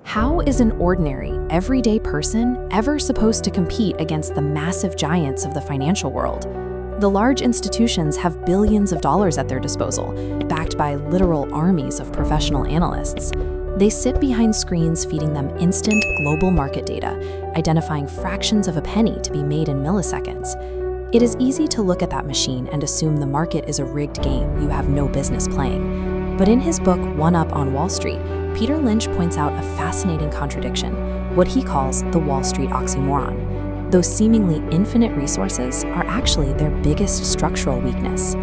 How is an ordinary, everyday person ever supposed to compete against the massive giants of the financial world? The large institutions have billions of dollars at their disposal, backed by literal armies of professional analysts. They sit behind screens feeding them instant global market data, identifying fractions of a penny to be made in milliseconds. It is easy to look at that machine and assume the market is a rigged game you have no business playing. But in his book, One Up on Wall Street, Peter Lynch points out a fascinating contradiction, what he calls the Wall Street Oxymoron. Those seemingly infinite resources are actually their biggest structural weakness.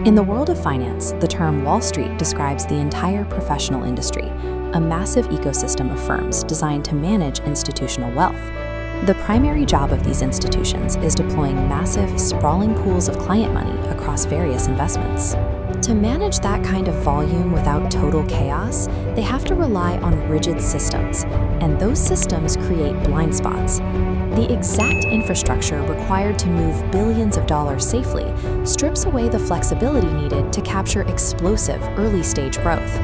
In the world of finance, the term Wall Street describes the entire professional industry, a massive ecosystem of firms designed to manage institutional wealth. The primary job of these institutions is deploying massive, sprawling pools of client money across various investments. To manage that kind of volume without total chaos, they have to rely on rigid systems, and those systems create blind spots. The exact infrastructure required to move billions of dollars safely strips away the flexibility needed to capture explosive early-stage growth.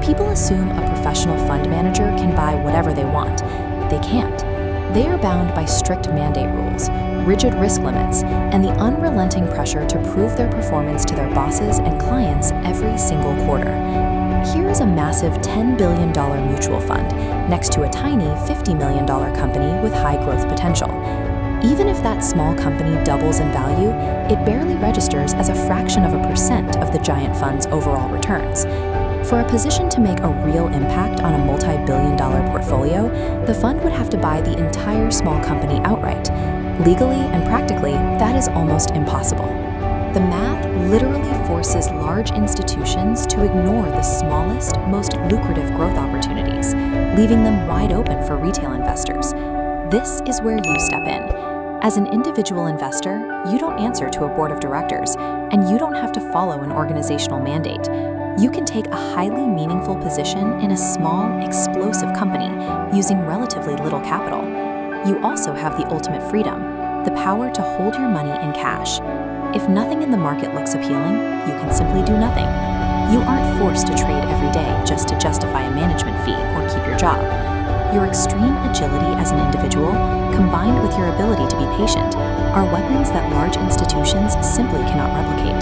People assume a professional fund manager can buy whatever they want. They can't. They are bound by strict mandate rules, rigid risk limits, and the unrelenting pressure to prove their performance to their bosses and clients every single quarter. Here is a massive $10 billion mutual fund next to a tiny $50 million company with high growth potential. Even if that small company doubles in value, it barely registers as a fraction of a percent of the giant fund's overall returns. For a position to make a real impact on a multi-billion-dollar portfolio, the fund would have to buy the entire small company outright. Legally and practically, that is almost impossible. The math literally forces large institutions to ignore the smallest, most lucrative growth opportunities, leaving them wide open for retail investors. This is where you step in. As an individual investor, you don't answer to a board of directors, and you don't have to follow an organizational mandate. You can take a highly meaningful position in a small, explosive company using relatively little capital. You also have the ultimate freedom, the power to hold your money in cash. If nothing in the market looks appealing, you can simply do nothing. You aren't forced to trade every day just to justify a management fee or keep your job. Your extreme agility as an individual, combined with your ability to be patient, are weapons that large institutions simply cannot replicate.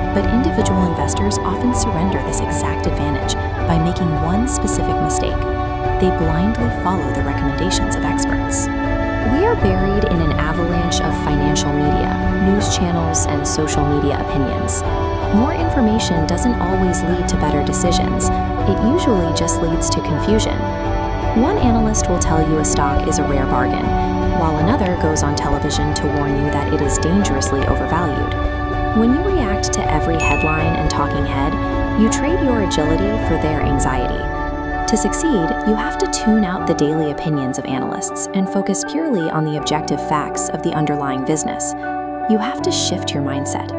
But individual investors often surrender this exact advantage by making one specific mistake. They blindly follow the recommendations of experts. We are buried in an avalanche of financial media, news channels, and social media opinions. More information doesn't always lead to better decisions. It usually just leads to confusion. One analyst will tell you a stock is a rare bargain, while another goes on television to warn you that it is dangerously overvalued. When you react to every headline and talking head, you trade your agility for their anxiety. To succeed, you have to tune out the daily opinions of analysts and focus purely on the objective facts of the underlying business. You have to shift your mindset.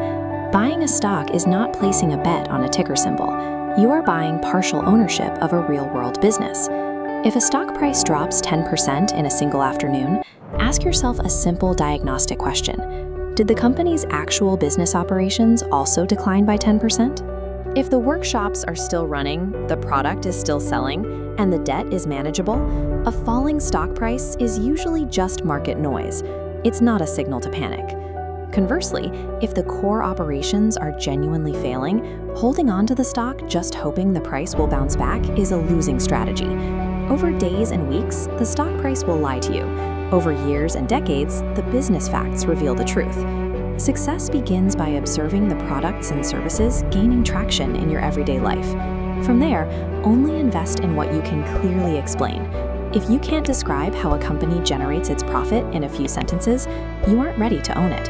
Buying a stock is not placing a bet on a ticker symbol. You are buying partial ownership of a real-world business. If a stock price drops 10% in a single afternoon, ask yourself a simple diagnostic question. Did the company's actual business operations also decline by 10%? If the workshops are still running, the product is still selling, and the debt is manageable, a falling stock price is usually just market noise. It's not a signal to panic. Conversely, if the core operations are genuinely failing, holding on to the stock just hoping the price will bounce back is a losing strategy. Over days and weeks, the stock price will lie to you. Over years and decades, the business facts reveal the truth. Success begins by observing the products and services gaining traction in your everyday life. From there, only invest in what you can clearly explain. If you can't describe how a company generates its profit in a few sentences, you aren't ready to own it.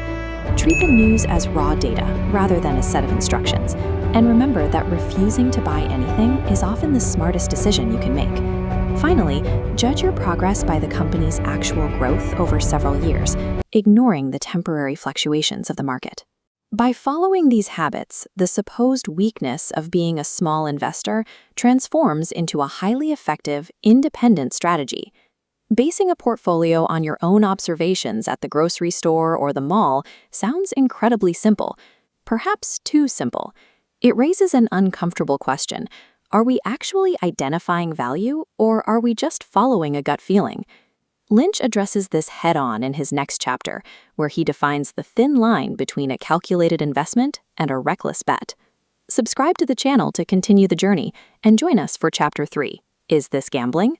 Treat the news as raw data rather than a set of instructions. And remember that refusing to buy anything is often the smartest decision you can make. Finally, judge your progress by the company's actual growth over several years, ignoring the temporary fluctuations of the market. By following these habits, the supposed weakness of being a small investor transforms into a highly effective, independent strategy. Basing a portfolio on your own observations at the grocery store or the mall sounds incredibly simple, perhaps too simple. It raises an uncomfortable question. Are we actually identifying value, or are we just following a gut feeling? Lynch addresses this head-on in his next chapter, where he defines the thin line between a calculated investment and a reckless bet. Subscribe to the channel to continue the journey, and join us for Chapter 3, Is This Gambling?